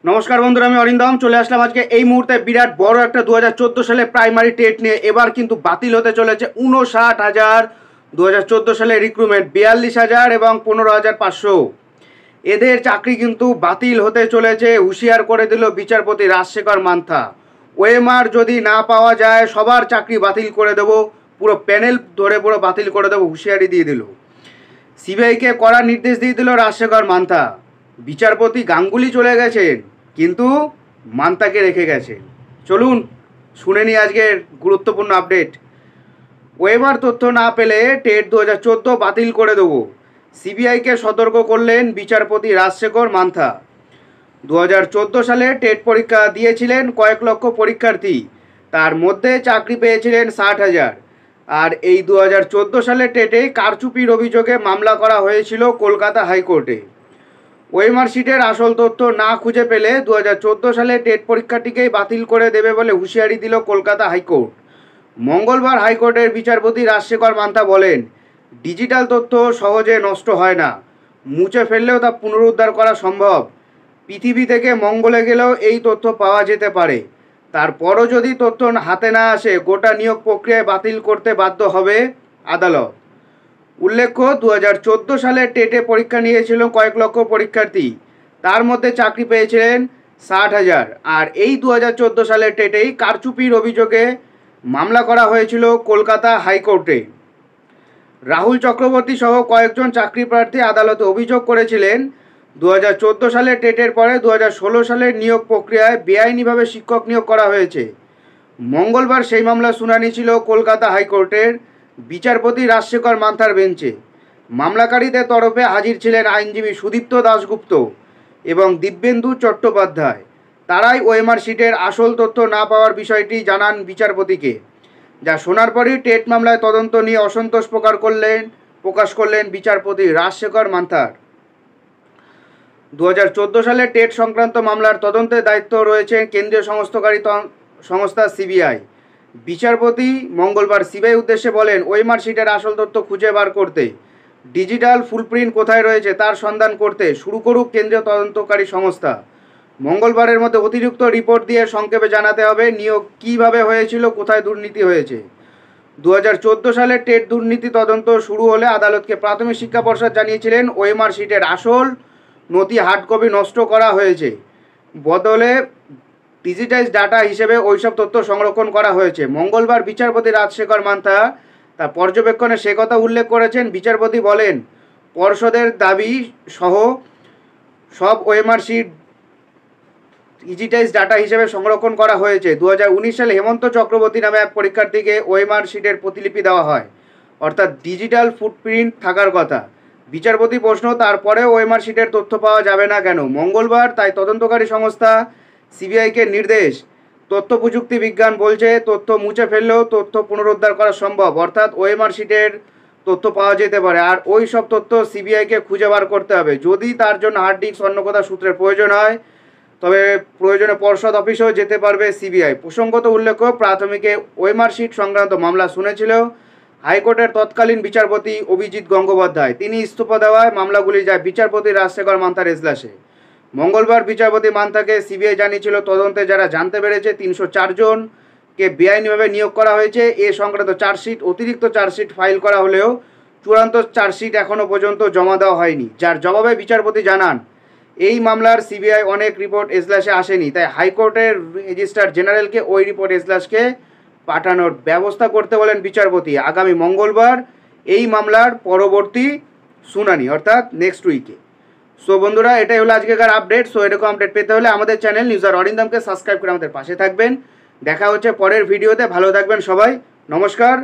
নমস্কার বন্ধুরা, আমি অরিন্দম চলে আসলাম আজকে এই মুহূর্তে বিরাট বড় একটা 2014 সালে প্রাইমারি টেট নিয়ে। এবার কিন্তু বাতিল হতে চলেছে 59,000 2014 সালে রিক্রুটমেন্ট 42,000 এবং 15,500 এদের চাকরি কিন্তু বাতিল হতে চলেছে। হুঁশিয়ার করে দিল বিচারপতি রাজশেখর মান্থা। ওএমআর যদি না পাওয়া যায় সবার চাকরি বাতিল করে দেবো, পুরো প্যানেল ধরে পুরো বাতিল করে দেবো, হুঁশিয়ারি দিয়ে দিল। সিবিআইকে কড়া নির্দেশ দিয়ে দিল রাজশেখর মান্থা। বিচারপতি গাঙ্গুলি চলে গেছেন কিন্তু মান্থাকে রেখে গেছে। চলুন শুনে নিই আজকের গুরুত্বপূর্ণ আপডেট। ওএমআর তথ্য না পেলে টেট 2014 বাতিল করে দেবো, সিবিআইকে সতর্ক করলেন বিচারপতি রাজশেখর মান্থা। 2014 সালে টেট পরীক্ষা দিয়েছিলেন কয়েক লক্ষ পরীক্ষার্থী, তার মধ্যে চাকরি পেয়েছিলেন 60,000। আর এই 2014 সালে টেটে কারচুপির অভিযোগে মামলা করা হয়েছিল কলকাতা হাইকোর্টে। ওএমআর শিটের আসল তথ্য না খুঁজে পেলে 2014 সালে টেট পরীক্ষাটিকেই বাতিল করে দেবে বলে হুঁশিয়ারি দিল কলকাতা হাইকোর্ট। মঙ্গলবার হাইকোর্টের বিচারপতি রাজশেখর মান্থা বলেন, ডিজিটাল তথ্য সহজে নষ্ট হয় না, মুছে ফেললেও তা পুনরুদ্ধার করা সম্ভব। পৃথিবী থেকে মঙ্গলে গেলেও এই তথ্য পাওয়া যেতে পারে, তারপরও যদি তথ্য হাতে না আসে গোটা নিয়োগ প্রক্রিয়ায় বাতিল করতে বাধ্য হবে আদালত। উল্লেখ্য, 2014 সালে টেটে পরীক্ষা নিয়েছিল কয়েক লক্ষ পরীক্ষার্থী, তার মধ্যে চাকরি পেয়েছিলেন 60,000। আর এই 2014 সালে টেটেই কারচুপির অভিযোগে মামলা করা হয়েছিল কলকাতা হাইকোর্টে। রাহুল চক্রবর্তী সহ কয়েকজন চাকরি প্রার্থী আদালতে অভিযোগ করেছিলেন 2014 সালে টেটের পরে 2016 সালের নিয়োগ প্রক্রিয়ায় বেআইনিভাবে শিক্ষক নিয়োগ করা হয়েছে। মঙ্গলবার সেই মামলার শুনানি ছিল কলকাতা হাইকোর্টের বিচারপতি রাজশেখর মান্থার বেঞ্চে। মামলাকারীদের তরফে হাজির ছিলেন আইনজীবী সুদীপ্ত দাশগুপ্ত এবং দিব্যেন্দু চট্টোপাধ্যায়। তারাই ওএমআর শিটের আসল তথ্য না পাওয়ার বিষয়টি জানান বিচারপতিকে, যা শোনার পরই টেট মামলায় তদন্ত নিয়ে অসন্তোষ প্রকাশ করলেন বিচারপতি রাজশেখর মান্থার। 2014 সালে টেট সংক্রান্ত মামলার তদন্তের দায়িত্ব রয়েছে কেন্দ্রীয় সংস্থাকারী সংস্থা সিবিআই। বিচারপতি মঙ্গলবার সিবিআই উদ্দেশ্যে বলেন, ওএমআর শিটের আসল তথ্য খুঁজে বার করতে, ডিজিটাল ফুলপ্রিন্ট কোথায় রয়েছে তার সন্ধান করতে শুরু করুক কেন্দ্রীয় তদন্তকারী সংস্থা। মঙ্গলবারের মধ্যে অতিরিক্ত রিপোর্ট দিয়ে সংক্ষেপে জানাতে হবে নিয়োগ কীভাবে হয়েছিল, কোথায় দুর্নীতি হয়েছে। 2014 সালে টেট দুর্নীতি তদন্ত শুরু হলে আদালতকে প্রাথমিক শিক্ষা পর্ষদ জানিয়েছিলেন ওএমআর শিটের আসল নথি হার্ড কপি নষ্ট করা হয়েছে, বদলে ডিজিটাইজ ডাটা হিসেবে ওইসব তথ্য সংরক্ষণ করা হয়েছে। মঙ্গলবার বিচারপতি রাজশেখর মান্থা তার পর্যবেক্ষণে সে কথা উল্লেখ করেছেন। বিচারপতি বলেন, পর্ষদের দাবি সহ সব ওএমআর শিট ডিজিটাইজ ডাটা হিসেবে সংরক্ষণ করা হয়েছে। 2019 সালে হেমন্ত চক্রবর্তী নামে এক পরীক্ষার্থীকে ওএমআর শিটের প্রতিলিপি দেওয়া হয়, অর্থাৎ ডিজিটাল ফুটপ্রিন্ট থাকার কথা। বিচারপতি প্রশ্ন, তারপরে ওএমআর শিটের তথ্য পাওয়া যাবে না কেন? মঙ্গলবার তাই তদন্তকারী সংস্থা সিবিআইকে নির্দেশ। তথ্য প্রযুক্তি বিজ্ঞান বলছে তথ্য মুছে ফেললেও তথ্য পুনরুদ্ধার করা সম্ভব, অর্থাৎ ওএমআর শিটের তথ্য পাওয়া যেতে পারে। আর ওই সব তথ্য সিবিআইকে খুঁজে বার করতে হবে। যদি তার জন্য হার্ড ডিস্ক অন্য কোথাও সূত্রের প্রয়োজন হয় তবে প্রয়োজনে পর্ষদ অফিসেও যেতে পারবে সিবিআই। প্রসঙ্গত উল্লেখ্য, প্রাথমিকে ওএমআর শিট সংক্রান্ত মামলা শুনেছিল হাইকোর্টের তৎকালীন বিচারপতি অভিজিৎ গঙ্গোপাধ্যায়। তিনি ইস্তফা দেওয়ায় মামলাগুলি যায় বিচারপতি রাজশেখর মান্থার এজলাসে। মঙ্গলবার বিচারপতি মান্থাকে সিবিআই জানিয়েছিল তদন্তে যারা জানতে পেরেছে 304 জনকে বেআইনিভাবে নিয়োগ করা হয়েছে। এ সংক্রান্ত চার্জশিট, অতিরিক্ত চার্জশিট ফাইল করা হলেও চূড়ান্ত চার্জশিট এখনও পর্যন্ত জমা দেওয়া হয়নি, যার জবাবে বিচারপতি জানান এই মামলার সিবিআই অনেক রিপোর্ট এজলাসে আসেনি, তাই হাইকোর্টের রেজিস্ট্রার জেনারেলকে ওই রিপোর্ট এজলাসকে পাঠানোর ব্যবস্থা করতে বলেন বিচারপতি। আগামী মঙ্গলবার এই মামলার পরবর্তী শুনানি, অর্থাৎ নেক্সট উইকে। সো বন্ধুরা, এটাই হলো আজকেকার আপডেট। সো এরকম আপডেট পেতে হলে আমাদের চ্যানেল নিউজার অরিন্দমকে সাবস্ক্রাইব করে আমাদের পাশে থাকবেন। দেখা হচ্ছে পরের ভিডিওতে। ভালো থাকবেন সবাই, নমস্কার।